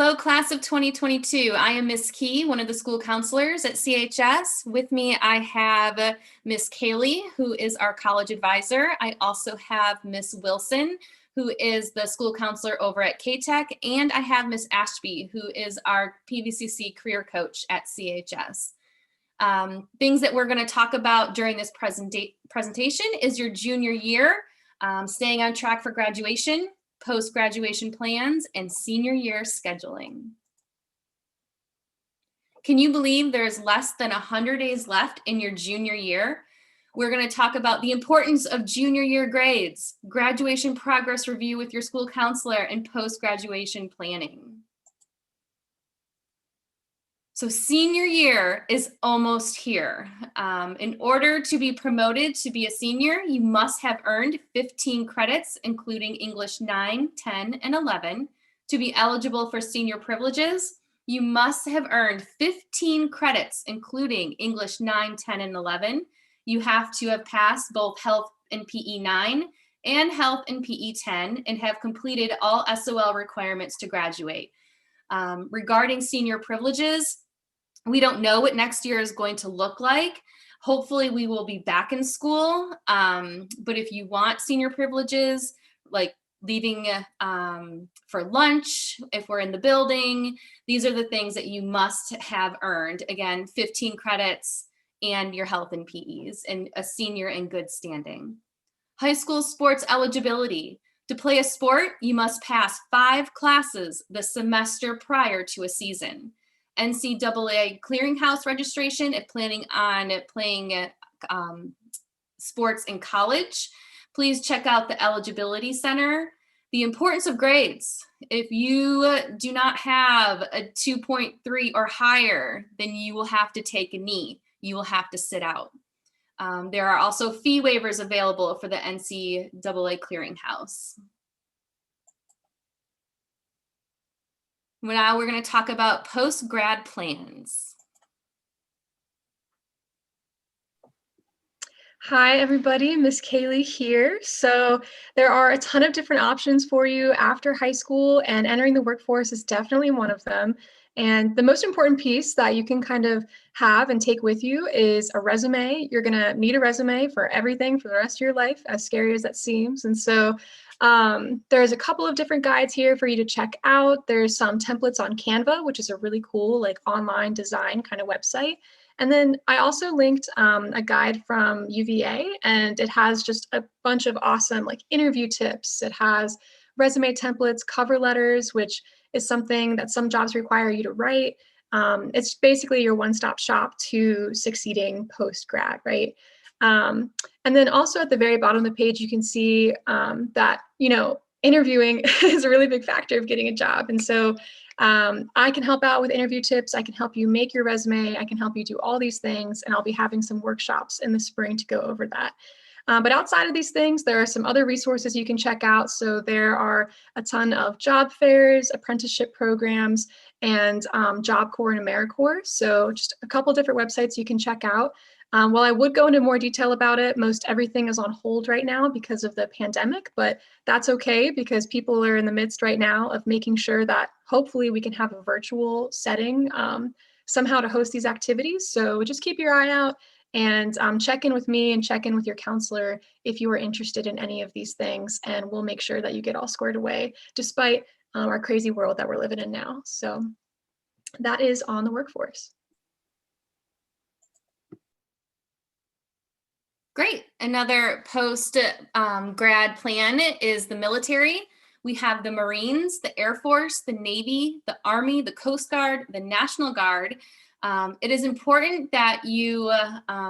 Hello, class of 2022. I am Miss Key, one of the school counselors at CHS. With me, I have Miss Kaylee, who is our college advisor. I also have Miss Wilson, who is the school counselor over at KTech, and I have Miss Ashby, who is our PVCC career coach at CHS. Things that we're going to talk about during this presentation is your junior year, staying on track for graduation, post-graduation plans, and senior year scheduling. Can you believe there's less than 100 days left in your junior year? We're going to talk about the importance of junior year grades, graduation progress review with your school counselor, and post-graduation planning. So senior year is almost here. In order to be promoted to be a senior, you must have earned 15 credits, including English 9, 10, and 11. To be eligible for senior privileges, you must have earned 15 credits, including English 9, 10, and 11. You have to have passed both Health and PE 9 and Health and PE 10 and have completed all SOL requirements to graduate. Regarding senior privileges, we don't know what next year is going to look like. Hopefully we will be back in school. But if you want senior privileges, like leaving for lunch, if we're in the building, these are the things that you must have earned. Again, 15 credits and your health and PEs and a senior in good standing. High school sports eligibility. To play a sport, you must pass 5 classes the semester prior to a season. NCAA clearinghouse registration if planning on playing sports in college. Please check out the eligibility center. The importance of grades. If you do not have a 2.3 or higher, then you will have to take a knee. You will have to sit out. There are also fee waivers available for the NCAA clearinghouse. Now we're going to talk about post-grad plans. Hi, everybody. Miss Kaylee here. So there are a ton of different options for you after high school, and entering the workforce is definitely one of them. And the most important piece that you can kind of have and take with you is a resume. You're going to need a resume for everything for the rest of your life, as scary as that seems. And so there's a couple of different guides here for you to check out. There's some templates on Canva, which is a really cool like online design kind of website. And then I also linked a guide from UVA, and it has just a bunch of awesome like interview tips. It has resume templates, cover letters, which is something that some jobs require you to write. It's basically your one-stop shop to succeeding post-grad, right? And then also at the very bottom of the page, you can see that, you know, interviewing is a really big factor of getting a job. And so I can help out with interview tips. I can help you make your resume. I can help you do all these things. And I'll be having some workshops in the spring to go over that. But outside of these things, there are some other resources you can check out. So there are a ton of job fairs, apprenticeship programs, and Job Corps and AmeriCorps. So just a couple different websites you can check out. While I would go into more detail about it, most everything is on hold right now because of the pandemic, but that's okay because people are in the midst right now of making sure that hopefully we can have a virtual setting somehow to host these activities. So just keep your eye out and check in with me and check in with your counselor if you are interested in any of these things, and we'll make sure that you get all squared away despite our crazy world that we're living in now. So that is on the workforce. Great. Another post-grad plan is the military. We have the Marines, the Air Force, the Navy, the Army, the Coast Guard, the National Guard. It is important that you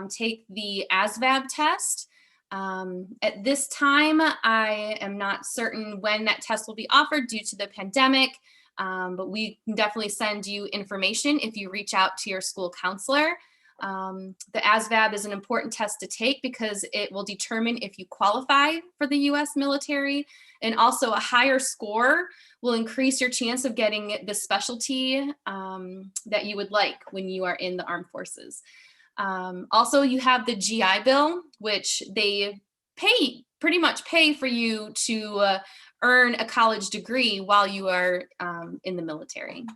take the ASVAB test. At this time, I am not certain when that test will be offered due to the pandemic, but we can definitely send you information if you reach out to your school counselor. The ASVAB is an important test to take because it will determine if you qualify for the U.S. military, and also a higher score will increase your chance of getting the specialty that you would like when you are in the armed forces. Also, you have the GI Bill, which they pretty much pay for you to earn a college degree while you are in the military.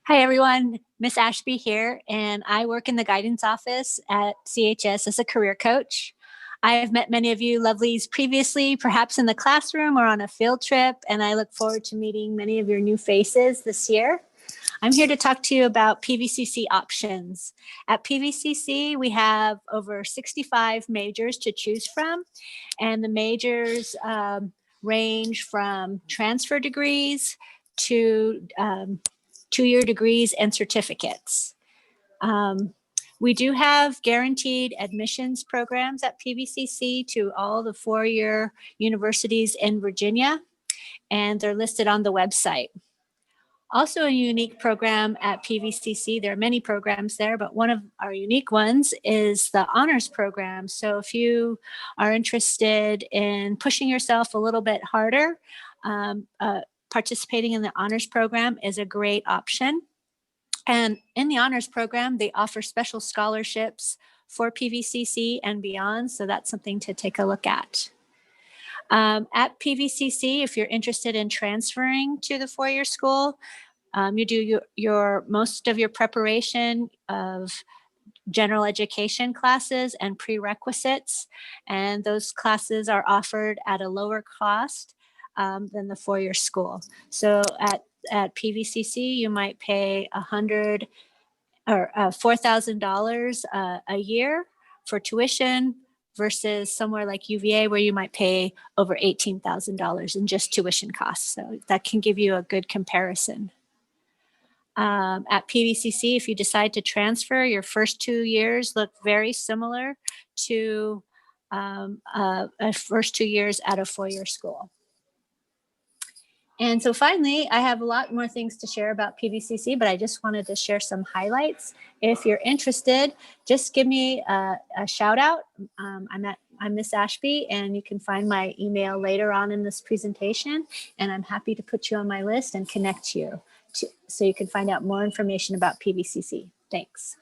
Hi, everyone. Miss Ashby here, and I work in the guidance office at CHS as a career coach. I have met many of you lovelies previously, perhaps in the classroom or on a field trip, and I look forward to meeting many of your new faces this year. I'm here to talk to you about PVCC options. At PVCC, we have over 65 majors to choose from, and the majors range from transfer degrees to 2-year degrees and certificates. We do have guaranteed admissions programs at PVCC to all the 4-year universities in Virginia, and they're listed on the website. Also a unique program at PVCC, there are many programs there, but one of our unique ones is the honors program. So if you are interested in pushing yourself a little bit harder, participating in the honors program is a great option. And in the honors program, they offer special scholarships for PVCC and beyond. So that's something to take a look at. At PVCC, if you're interested in transferring to the 4-year school, you do your most of your preparation of general education classes and prerequisites, and those classes are offered at a lower cost than the 4-year school. So at PVCC, you might pay $100 or $4,000 a year for tuition versus somewhere like UVA where you might pay over $18,000 in just tuition costs. So that can give you a good comparison. At PVCC, if you decide to transfer, your first 2 years look very similar to first 2 years at a 4-year school. And so finally, I have a lot more things to share about PVCC, but I just wanted to share some highlights. If you're interested, just give me a shout out. I'm Miss Ashby, and you can find my email later on in this presentation, and I'm happy to put you on my list and connect you so you can find out more information about PVCC. Thanks.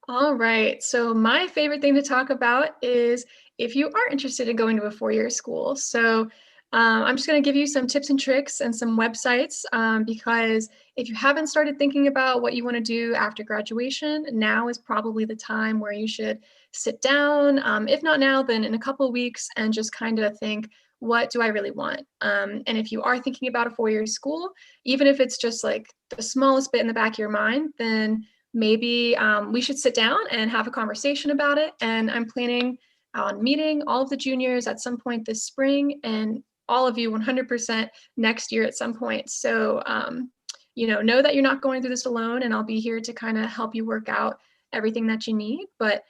All right, so my favorite thing to talk about is if you are interested in going to a 4-year school. So I'm just going to give you some tips and tricks and some websites because if you haven't started thinking about what you want to do after graduation, now is probably the time where you should sit down, if not now, then in a couple of weeks, and just kind of think, what do I really want? And if you are thinking about a 4-year school, even if it's just like the smallest bit in the back of your mind, then maybe we should sit down and have a conversation about it. And I'm planning on meeting all of the juniors at some point this spring, and all of you 100% next year at some point. So, know that you're not going through this alone, and I'll be here to kind of help you work out everything that you need. But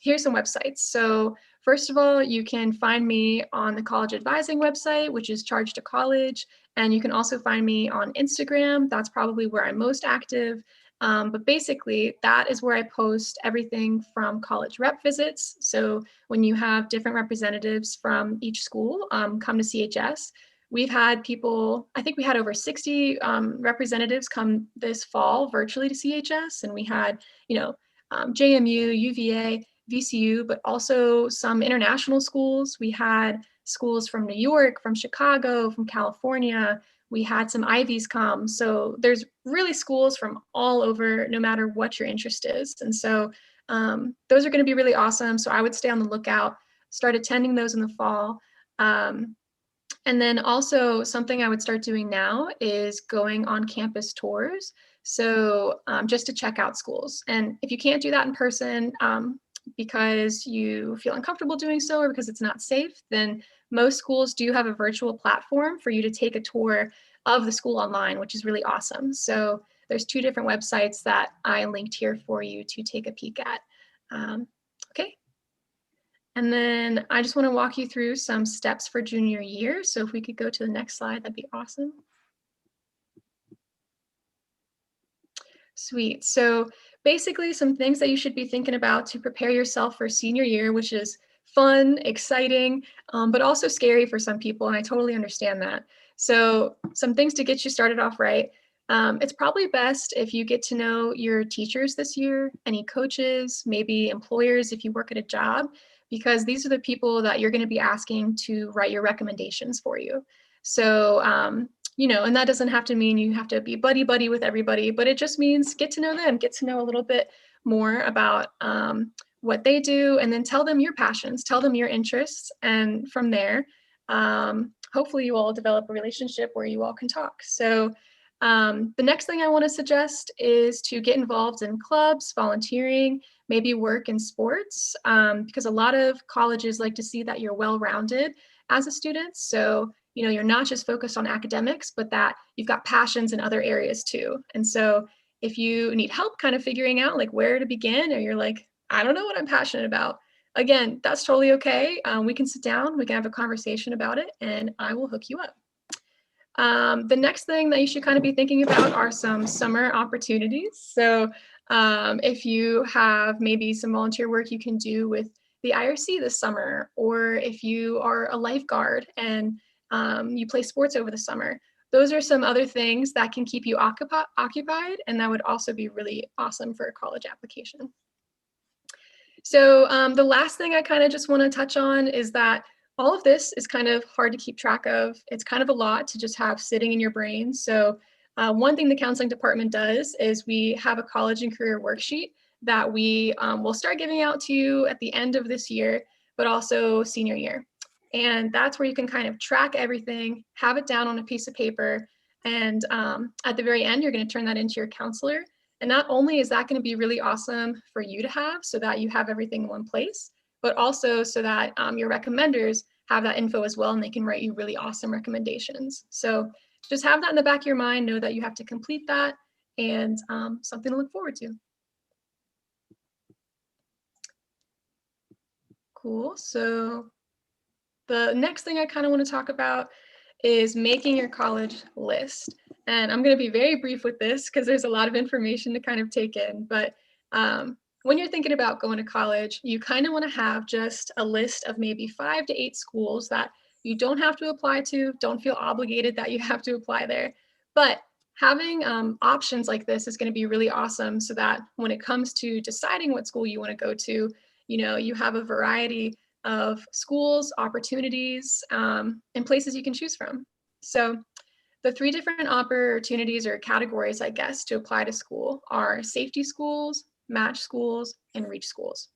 here's some websites. So first of all, you can find me on the college advising website, which is Charge to College. And you can also find me on Instagram. That's probably where I'm most active. But basically, that is where I post everything from college rep visits. So when you have different representatives from each school come to CHS, we've had people, I think we had over 60 representatives come this fall virtually to CHS. And we had, JMU, UVA, VCU, but also some international schools. We had schools from New York, from Chicago, from California. We had some Ivies come. So there's really schools from all over, no matter what your interest is. And so those are going to be really awesome. So I would stay on the lookout, start attending those in the fall. And then also something I would start doing now is going on campus tours. So just to check out schools. And if you can't do that in person because you feel uncomfortable doing so or because it's not safe, then most schools do have a virtual platform for you to take a tour of the school online, which is really awesome. So there's 2 different websites that I linked here for you to take a peek at. Okay. And then I just want to walk you through some steps for junior year. So if we could go to the next slide, that'd be awesome. Sweet. So basically some things that you should be thinking about to prepare yourself for senior year, which is fun, exciting, but also scary for some people. And I totally understand that. So some things to get you started off right. It's probably best if you get to know your teachers this year, any coaches, maybe employers if you work at a job, because these are the people that you're going to be asking to write your recommendations for you. So, and that doesn't have to mean you have to be buddy-buddy with everybody, but it just means get to know them, get to know a little bit more about what they do, and then tell them your passions, tell them your interests, and from there, hopefully you all develop a relationship where you all can talk. So the next thing I want to suggest is to get involved in clubs, volunteering, maybe work in sports, because a lot of colleges like to see that you're well-rounded as a student. So, you're not just focused on academics, but that you've got passions in other areas too. And so if you need help kind of figuring out like where to begin, or you're like, I don't know what I'm passionate about, again, that's totally okay. We can sit down, we can have a conversation about it, and I will hook you up. The next thing that you should kind of be thinking about are some summer opportunities. So if you have maybe some volunteer work you can do with the IRC this summer, or if you are a lifeguard and you play sports over the summer, those are some other things that can keep you occupied, and that would also be really awesome for a college application. So the last thing I kind of just want to touch on is that all of this is kind of hard to keep track of. It's kind of a lot to just have sitting in your brain. So one thing the counseling department does is we have a college and career worksheet that we will start giving out to you at the end of this year, but also senior year. And that's where you can kind of track everything, have it down on a piece of paper. And at the very end, you're going to turn that into your counselor. And not only is that going to be really awesome for you to have so that you have everything in one place, but also so that your recommenders have that info as well, and they can write you really awesome recommendations. So just have that in the back of your mind, know that you have to complete that, and something to look forward to. Cool. So the next thing I kind of want to talk about is making your college list. And I'm going to be very brief with this because there's a lot of information to kind of take in. But when you're thinking about going to college, you kind of want to have just a list of maybe 5 to 8 schools that you don't have to apply to, don't feel obligated that you have to apply there. But having options like this is going to be really awesome so that when it comes to deciding what school you want to go to, you have a variety of schools, opportunities, and places you can choose from. So the 3 different opportunities or categories, I guess, to apply to school are safety schools, match schools, and reach schools.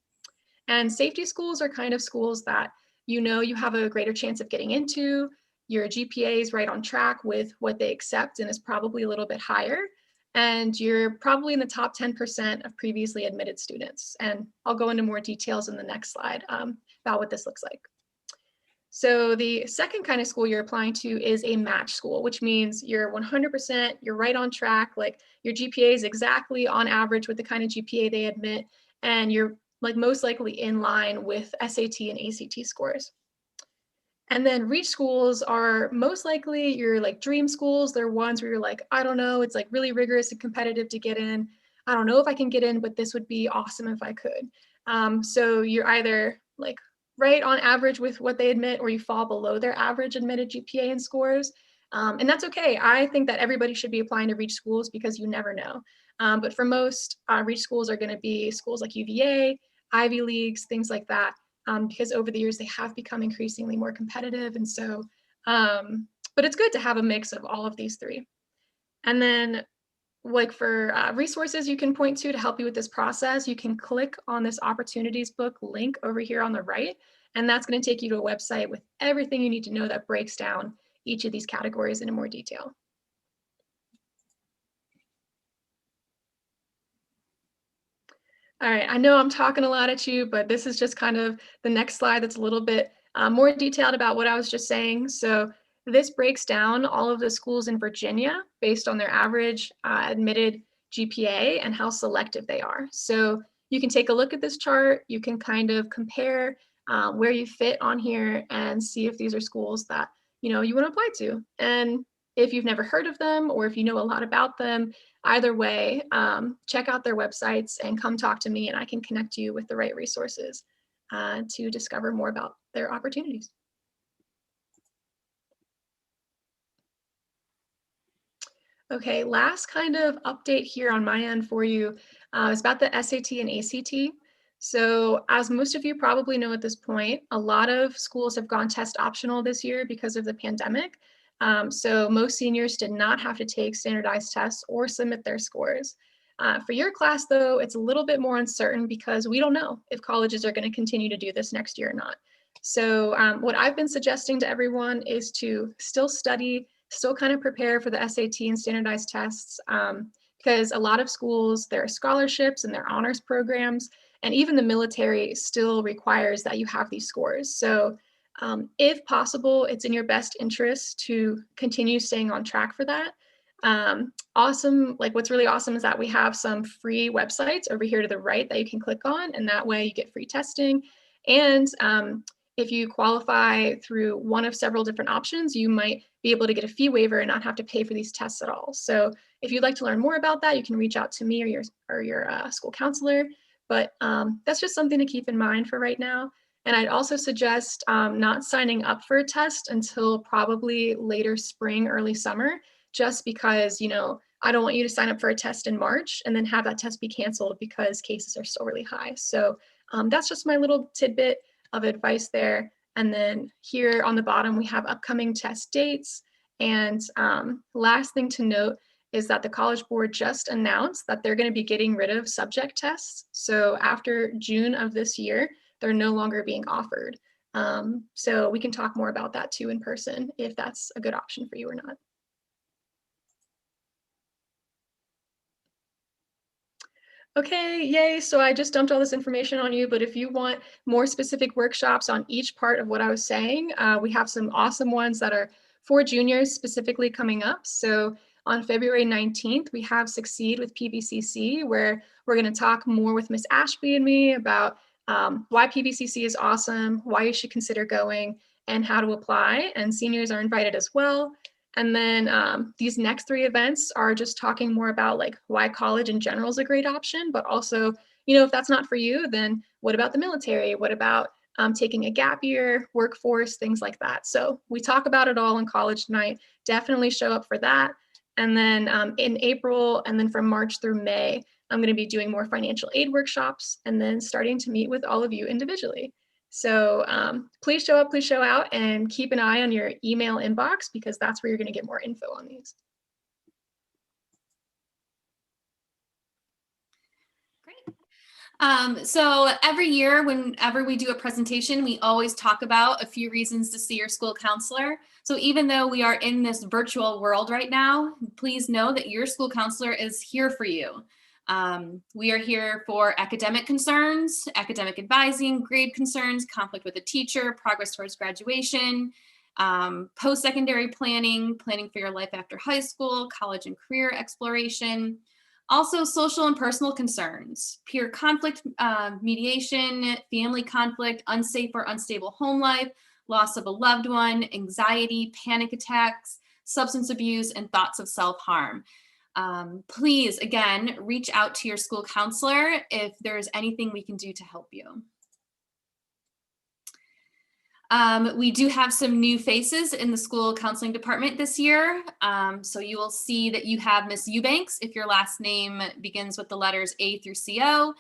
And safety schools are kind of schools that you have a greater chance of getting into. Your GPA is right on track with what they accept and is probably a little bit higher. And you're probably in the top 10% of previously admitted students. And I'll go into more details in the next slide about what this looks like. So the second kind of school you're applying to is a match school, which means you're 100%, you're right on track, like your GPA is exactly on average with the kind of GPA they admit, and you're like most likely in line with SAT and ACT scores. And then reach schools are most likely your like dream schools. They're ones where you're like, I don't know, it's like really rigorous and competitive to get in. I don't know if I can get in, but this would be awesome if I could. So you're either like right on average with what they admit, or you fall below their average admitted GPA and scores. And that's okay. I think that everybody should be applying to reach schools because you never know. But for most, reach schools are going to be schools like UVA, Ivy Leagues, things like that. Because over the years they have become increasingly more competitive. And so, but it's good to have a mix of all of these 3. And then like for resources you can point to help you with this process, you can click on this opportunities book link over here on the right, and that's going to take you to a website with everything you need to know that breaks down each of these categories into more detail. All right, I know I'm talking a lot at you, but this is just kind of the next slide that's a little bit more detailed about what I was just saying. So this breaks down all of the schools in Virginia based on their average admitted GPA and how selective they are. So you can take a look at this chart. You can kind of compare where you fit on here and see if these are schools that you want to apply to. And if you've never heard of them, or if you know a lot about them, either way, check out their websites and come talk to me, and I can connect you with the right resources to discover more about their opportunities. Okay, last kind of update here on my end for you is about the SAT and ACT. So, as most of you probably know at this point, a lot of schools have gone test optional this year because of the pandemic. So, most seniors did not have to take standardized tests or submit their scores. For your class, though, it's a little bit more uncertain because we don't know if colleges are going to continue to do this next year or not. So, what I've been suggesting to everyone is to still study, still kind of prepare for the SAT and standardized tests, because a lot of schools, there are scholarships and there are honors programs, and even the military still requires that you have these scores. So if possible, it's in your best interest to continue staying on track for that. Awesome, like what's really awesome is that we have some free websites over here to the right that you can click on, and that way you get free testing. And if you qualify through one of several different options, you might be able to get a fee waiver and not have to pay for these tests at all. So if you'd like to learn more about that, you can reach out to me or your school counselor. But that's just something to keep in mind for right now. And I'd also suggest not signing up for a test until probably later spring, early summer, just because, I don't want you to sign up for a test in March and then have that test be canceled because cases are still really high. So that's just my little tidbit of advice there. And then here on the bottom, we have upcoming test dates. And last thing to note is that the College Board just announced that they're going to be getting rid of subject tests. So after June of this year, they're no longer being offered. So we can talk more about that too in person if that's a good option for you or not. Okay, yay. So I just dumped all this information on you, but if you want more specific workshops on each part of what I was saying, we have some awesome ones that are for juniors specifically coming up. So on February 19th, we have Succeed with PVCC, where we're going to talk more with Miss Ashby and me about why PVCC is awesome, why you should consider going, and how to apply. And seniors are invited as well. And then these next three events are just talking more about like why college in general is a great option, but also, if that's not for you, then what about the military? What about taking a gap year, workforce, things like that. So we talk about it all in college tonight. Definitely show up for that. And then in April and then from March through May, I'm going to be doing more financial aid workshops and then starting to meet with all of you individually. So please show up, please show out, and keep an eye on your email inbox because that's where you're going to get more info on these. Great. So every year, whenever we do a presentation, we always talk about a few reasons to see your school counselor. So even though we are in this virtual world right now, please know that your school counselor is here for you. We are here for academic concerns, academic advising, grade concerns, conflict with a teacher, progress towards graduation, post-secondary planning, planning for your life after high school, college and career exploration, also social and personal concerns, peer conflict mediation, family conflict, unsafe or unstable home life, loss of a loved one, anxiety, panic attacks, substance abuse, and thoughts of self-harm. Please, again, reach out to your school counselor if there's anything we can do to help you. We do have some new faces in the school counseling department this year. So you will see that you have Miss Eubanks if your last name begins with the letters A through CO.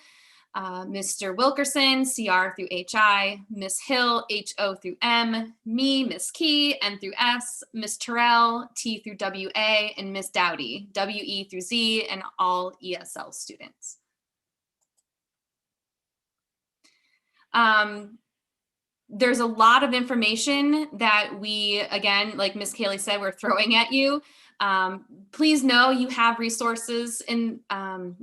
Mr. Wilkerson, CR through HI, Miss Hill, HO through M, me, Miss Key, N through S, Miss Terrell, T through WA, and Miss Dowdy, WE through Z, and all ESL students. There's a lot of information that we, again, like Miss Kaylee said, we're throwing at you. Please know you have resources in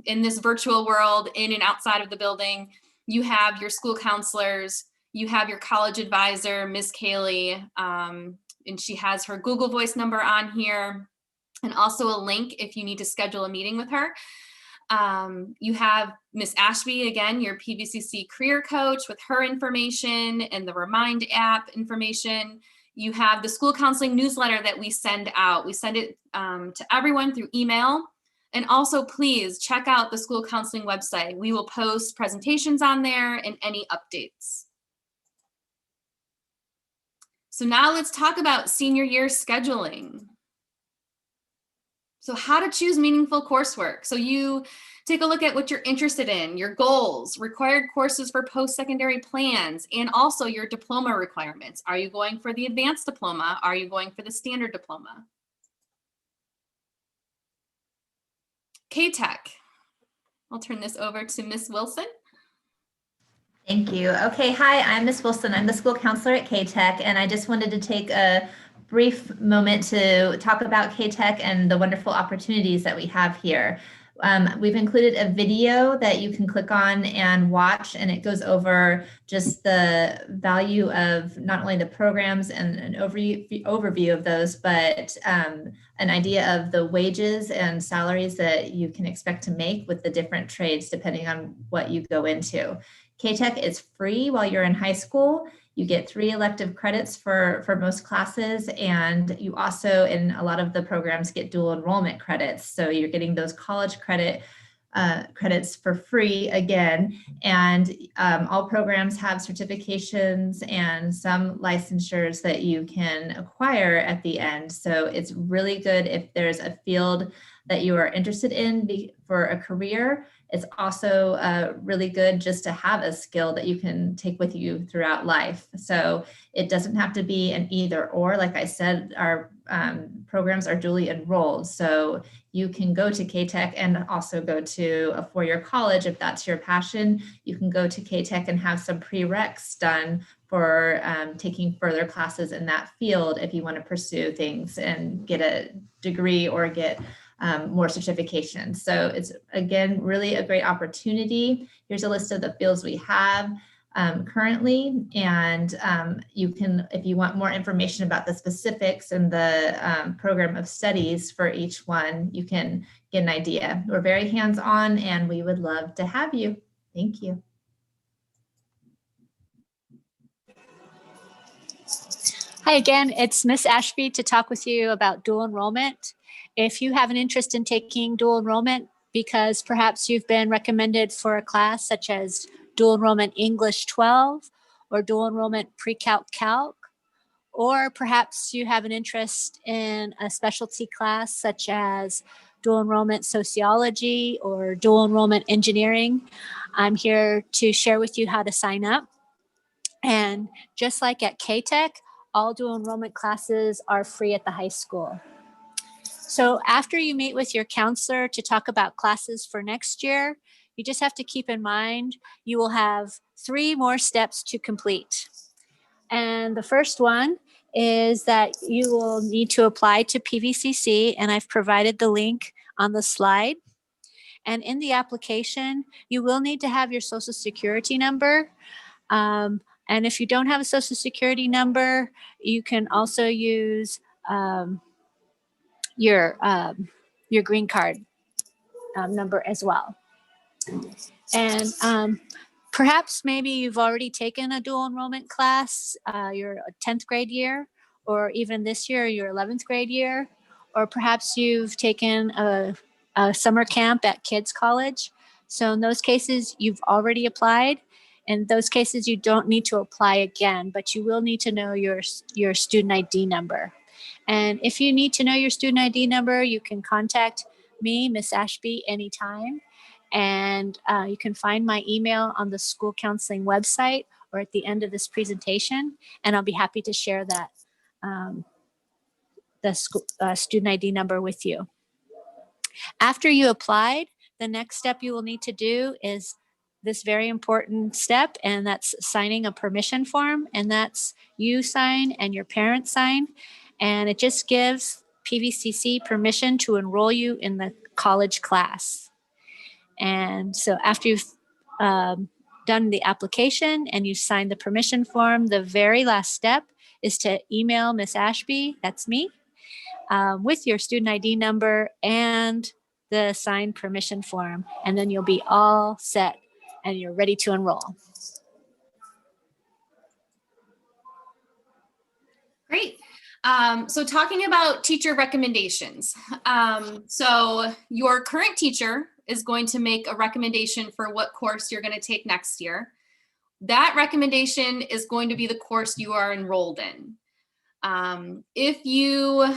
this virtual world, in and outside of the building. You have your school counselors, you have your college advisor, Miss Kaylee, and she has her Google Voice number on here, and also a link if you need to schedule a meeting with her. You have Miss Ashby, again, your PVCC career coach with her information and the Remind app information. You have the school counseling newsletter that we send out. We send it to everyone through email. And also, please check out the school counseling website. We will post presentations on there and any updates. So now let's talk about senior year scheduling. So how to choose meaningful coursework. So you take a look at what you're interested in, your goals, required courses for post-secondary plans, and also your diploma requirements. Are you going for the advanced diploma? Are you going for the standard diploma? K-Tech. I'll turn this over to Miss Wilson. Thank you. Okay, hi, I'm Miss Wilson. I'm the school counselor at K-Tech, and I just wanted to take a brief moment to talk about K-Tech and the wonderful opportunities that we have here. We've included a video that you can click on and watch, and it goes over just the value of not only the programs and an overview of those, but an idea of the wages and salaries that you can expect to make with the different trades depending on what you go into. K-Tech is free while you're in high school. You get 3 elective credits for most classes, and you also, in a lot of the programs, get dual enrollment credits. So you're getting those college credits for free again. And all programs have certifications and some licensures that you can acquire at the end. So it's really good if there's a field that you are interested in for a career. It's also really good just to have a skill that you can take with you throughout life. So it doesn't have to be an either or. Like I said, our programs are dually enrolled. So you can go to K-Tech and also go to a four-year college if that's your passion. You can go to K-Tech and have some prereqs done for taking further classes in that field if you want to pursue things and get a degree or get more certifications. So it's, again, really a great opportunity. Here's a list of the fields we have currently, and you can, if you want more information about the specifics and the program of studies for each one, you can get an idea. We're very hands-on and we would love to have you. Thank you. Hi again, it's Miss Ashby to talk with you about dual enrollment. If you have an interest in taking dual enrollment because perhaps you've been recommended for a class such as dual enrollment English 12 or dual enrollment pre-calc calc, or perhaps you have an interest in a specialty class such as dual enrollment sociology or dual enrollment engineering, I'm here to share with you how to sign up. And just like at K-Tech, all dual enrollment classes are free at the high school. So after you meet with your counselor to talk about classes for next year, you just have to keep in mind you will have 3 more steps to complete. And the first one is that you will need to apply to PVCC, and I've provided the link on the slide. And in the application, you will need to have your Social Security number. And if you don't have a Social Security number, you can also use your green card number as well. And perhaps maybe you've already taken a dual enrollment class your 10th grade year, or even this year, your 11th grade year, or perhaps you've taken a summer camp at Kids College. So in those cases, you've already applied. In those cases, you don't need to apply again, but you will need to know your student ID number. And if you need to know your student ID number, you can contact me, Miss Ashby, anytime. And you can find my email on the school counseling website or at the end of this presentation, and I'll be happy to share that the student ID number with you. After you applied, the next step you will need to do is this very important step, and that's signing a permission form, and that's you sign and your parents sign, and it just gives PVCC permission to enroll you in the college class. And so after you've done the application and you signed the permission form, the very last step is to email Miss Ashby, that's me, with your student ID number and the signed permission form, and then you'll be all set and you're ready to enroll. Great. So talking about teacher recommendations. So your current teacher is going to make a recommendation for what course you're going to take next year. That recommendation is going to be the course you are enrolled in. If you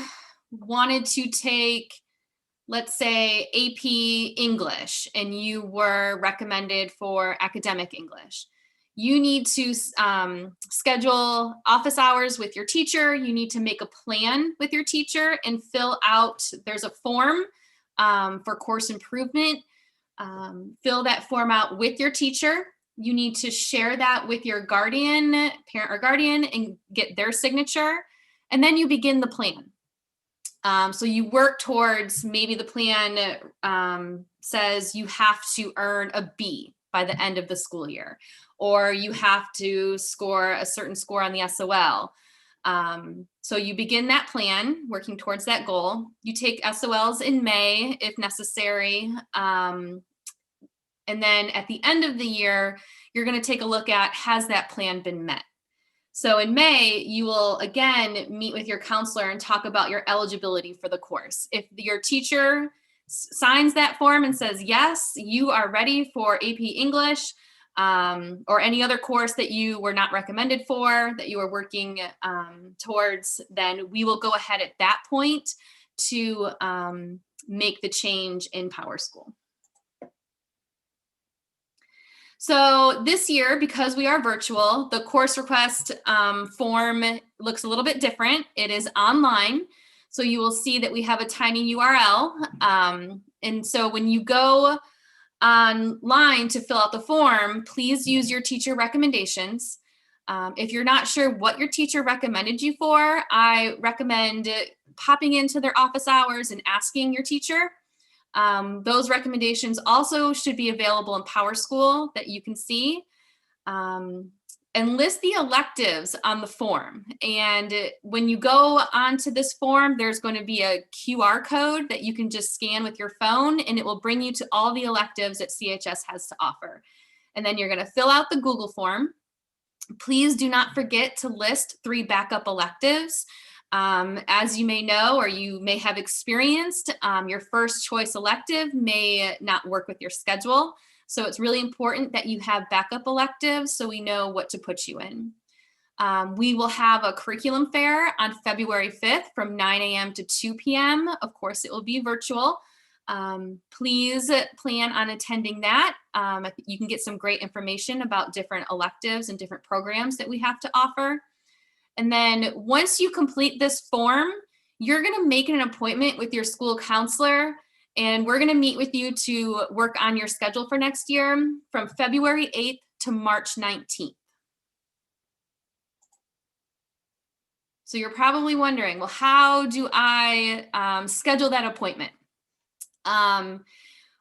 wanted to take let's say AP English, and you were recommended for academic English. You need to schedule office hours with your teacher. You need to make a plan with your teacher and fill out, there's a form for course improvement. Fill that form out with your teacher. You need to share that with your guardian, parent or guardian, and get their signature. And then you begin the plan. So you work towards, maybe the plan says you have to earn a B by the end of the school year, or you have to score a certain score on the SOL. So you begin that plan, working towards that goal. You take SOLs in May if necessary. And then at the end of the year, you're going to take a look at, has that plan been met? So in May, you will again meet with your counselor and talk about your eligibility for the course. If your teacher signs that form and says, yes, you are ready for AP English, or any other course that you were not recommended for, that you are working towards, then we will go ahead at that point to make the change in PowerSchool. So this year, because we are virtual, the course request form looks a little bit different. It is online. So you will see that we have a tiny URL. And so when you go online to fill out the form, please use your teacher recommendations. If you're not sure what your teacher recommended you for, I recommend popping into their office hours and asking your teacher. Those recommendations also should be available in PowerSchool that you can see. And list the electives on the form. And when you go onto this form, there's going to be a QR code that you can just scan with your phone, and it will bring you to all the electives that CHS has to offer. And then you're going to fill out the Google form. Please do not forget to list 3 backup electives. As you may know, or you may have experienced, your first choice elective may not work with your schedule. So it's really important that you have backup electives so we know what to put you in. We will have a curriculum fair on February 5th from 9 a.m. to 2 p.m. Of course, it will be virtual. Please plan on attending that. You can get some great information about different electives and different programs that we have to offer. And then once you complete this form, you're going to make an appointment with your school counselor, and we're going to meet with you to work on your schedule for next year from February 8th to March 19th. So you're probably wondering, well, how do I schedule that appointment?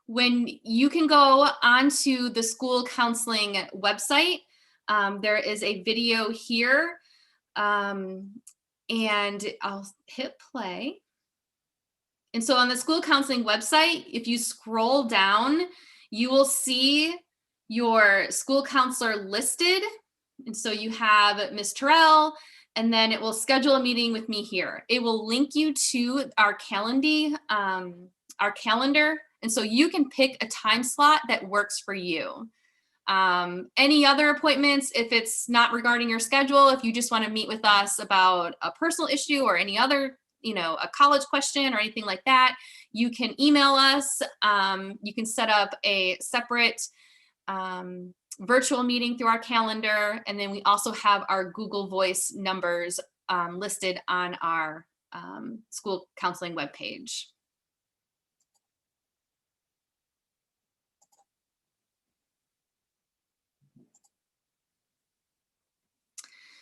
When you can go onto the school counseling website, there is a video here. And I'll hit play. And so on the school counseling website, if you scroll down, you will see your school counselor listed. And so you have Ms. Terrell, and then it will schedule a meeting with me here. It will link you to our calendar. And so you can pick a time slot that works for you. Any other appointments, if it's not regarding your schedule, if you just want to meet with us about a personal issue or any other, a college question or anything like that, you can email us. You can set up a separate virtual meeting through our calendar. And then we also have our Google Voice numbers listed on our school counseling webpage.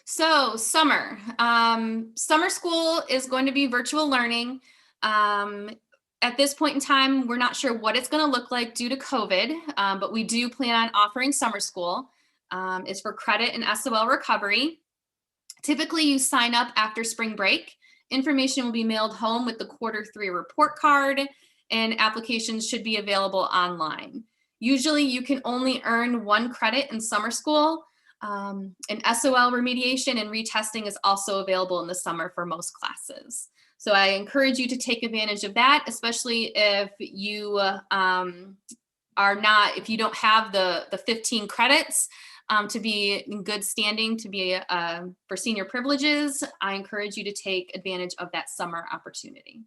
So summer school is going to be virtual learning. At this point in time, we're not sure what it's going to look like due to COVID, but we do plan on offering summer school. It's for credit and SOL recovery. Typically, you sign up after spring break. Information will be mailed home with the Q3 report card, and applications should be available online. Usually, you can only earn 1 credit in summer school. And SOL remediation and retesting is also available in the summer for most classes. So I encourage you to take advantage of that, especially if you if you don't have the 15 credits to be in good standing to be for senior privileges. I encourage you to take advantage of that summer opportunity.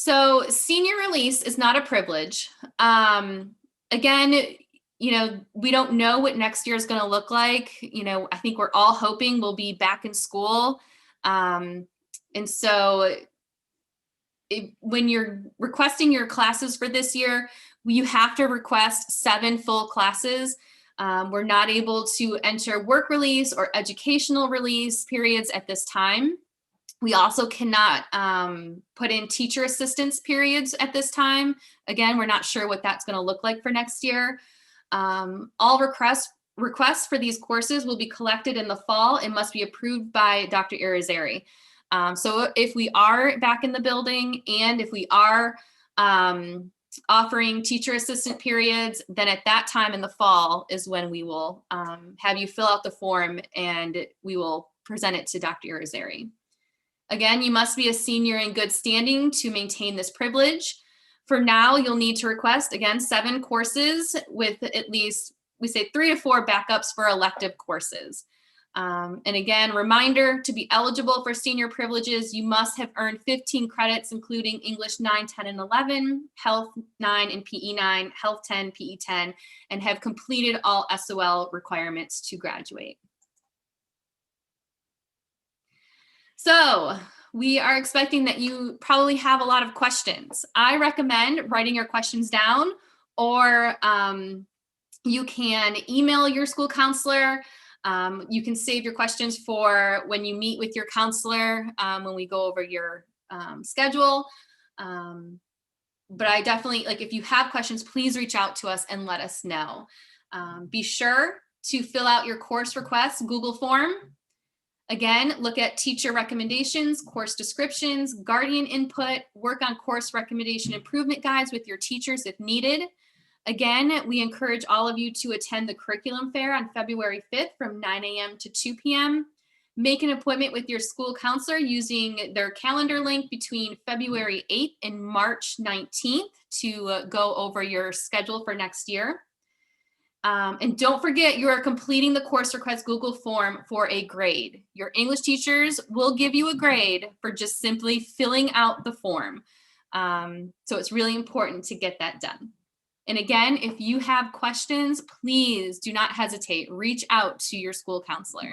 So senior release is not a privilege. Again, we don't know what next year is going to look like. I think we're all hoping we'll be back in school. And so when you're requesting your classes for this year, you have to request 7 full classes. We're not able to enter work release or educational release periods at this time. We also cannot put in teacher assistance periods at this time. Again, we're not sure what that's going to look like for next year. All requests for these courses will be collected in the fall and must be approved by Dr. Irizarry. So if we are back in the building and if we are offering teacher assistant periods, then at that time in the fall is when we will have you fill out the form and we will present it to Dr. Irizarry. Again, you must be a senior in good standing to maintain this privilege. For now, you'll need to request, again, 7 courses with at least, we say 3 to 4 backups for elective courses. And again, reminder, to be eligible for senior privileges, you must have earned 15 credits, including English 9, 10, and 11, Health 9 and PE 9, Health 10, PE 10, and have completed all SOL requirements to graduate. So we are expecting that you probably have a lot of questions. I recommend writing your questions down, or you can email your school counselor. You can save your questions for when you meet with your counselor, when we go over your schedule. But I definitely, if you have questions, please reach out to us and let us know. Be sure to fill out your course request Google form. Again, look at teacher recommendations, course descriptions, guardian input, work on course recommendation improvement guides with your teachers if needed. Again, we encourage all of you to attend the curriculum fair on February 5th from 9 a.m. to 2 p.m. Make an appointment with your school counselor using their calendar link between February 8th and March 19th to go over your schedule for next year. And don't forget, you are completing the course request Google form for a grade. Your English teachers will give you a grade for just simply filling out the form. So it's really important to get that done. And again, if you have questions, please do not hesitate. Reach out to your school counselor.